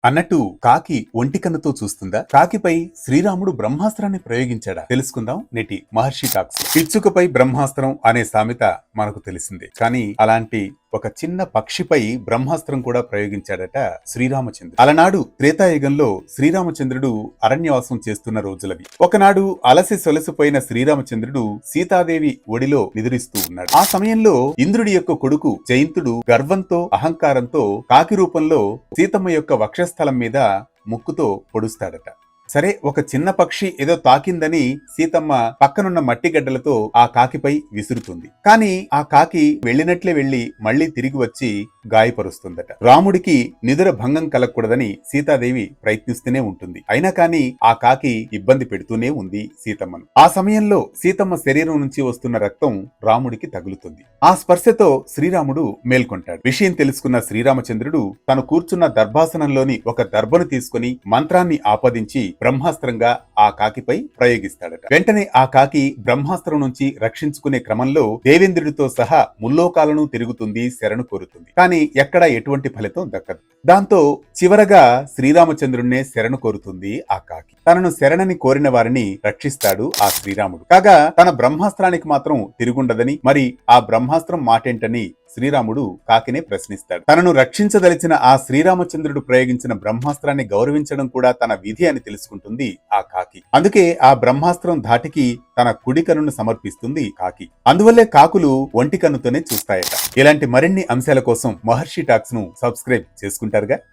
అన్నట్టు కాకి ఒంటి కన్నుతో చూస్తుందా? కాకిపై శ్రీరాముడు బ్రహ్మాస్త్రాన్ని ప్రయోగించాడా? తెలుసుకుందాం నేటి మహర్షి టాక్స్. పిచ్చుకపై బ్రహ్మాస్త్రం అనే సామెత మనకు తెలిసిందే. కానీ అలాంటి ఒక చిన్న పక్షిపై బ్రహ్మాస్త్రం కూడా ప్రయోగించాడట శ్రీరామచంద్రుడు. అలనాడు త్రేతాయుగంలో శ్రీరామచంద్రుడు అరణ్యవాసం చేస్తున్న రోజులవి. ఒకనాడు అలసి సొలసిపోయిన శ్రీరామచంద్రుడు సీతాదేవి ఒడిలో నిద్రిస్తూ ఉన్నాడు. ఆ సమయంలో ఇంద్రుడి యొక్క కొడుకు జయంతుడు గర్వంతో అహంకారంతో కాకి రూపంలో సీతమ్మ యొక్క వక్షస్థలం మీద ముక్కుతో పొడుస్తాడట. సరే, ఒక చిన్న పక్షి ఏదో తాకిందని సీతమ్మ పక్కనున్న మట్టి గడ్డలతో ఆ కాకిపై విసురుతుంది. కానీ ఆ కాకి వెళ్ళినట్లే వెళ్లి మళ్లీ తిరిగి వచ్చి గాయపరుస్తుందట. రాముడికి నిదుర భంగం కలగకూడదని సీతాదేవి ప్రయత్నిస్తూనే ఉంటుంది. అయినా కానీ ఆ కాకి ఇబ్బంది పెడుతూనే ఉంది సీతమ్మను. ఆ సమయంలో సీతమ్మ శరీరం నుంచి వస్తున్న రక్తం రాముడికి తగులుతుంది. ఆ స్పర్శతో శ్రీరాముడు మేల్కొంటాడు. విషయం తెలుసుకున్న శ్రీరామచంద్రుడు తను కూర్చున్న దర్భాసనంలోని ఒక దర్భను తీసుకుని మంత్రాన్ని ఆపాదించి బ్రహ్మాస్త్రంగా ఆ కాకిపై ప్రయోగిస్తాడట. వెంటనే ఆ కాకి బ్రహ్మాస్త్రం నుంచి రక్షించుకునే క్రమంలో దేవేంద్రుడితో సహా ముల్లోకాలను తిరుగుతుంది, శరణు కోరుతుంది. కానీ ఎక్కడా ఎటువంటి ఫలితం దక్కదు. దాంతో చివరగా శ్రీరామచంద్రుణ్ణే శరణు కోరుతుంది ఆ కాకి. తనను శరణని కోరిన వారిని రక్షిస్తాడు ఆ శ్రీరాముడు. కాగా తన బ్రహ్మాస్త్రానికి మాత్రం తిరుగుండదని, మరి ఆ బ్రహ్మాస్త్రం మాటేంటని శ్రీరాముడు కాకినే ప్రశ్నిస్తాడు. తనను రక్షించదలిచిన ఆ శ్రీరామచంద్రుడు ప్రయోగించిన బ్రహ్మాస్త్రాన్ని గౌరవించడం కూడా తన విధి అని తెలుసుకుంటుంది ఆ కాకి. అందుకే ఆ బ్రహ్మాస్త్రం ధాటికి తన కుడి కన్నును సమర్పిస్తుంది కాకి. అందువల్లే కాకులు ఒంటి కన్నుతోనే చూస్తాయట. ఇలాంటి మరిన్ని అంశాల కోసం మహర్షి టాక్స్ ను సబ్స్క్రైబ్ చేసుకుంటారుగా.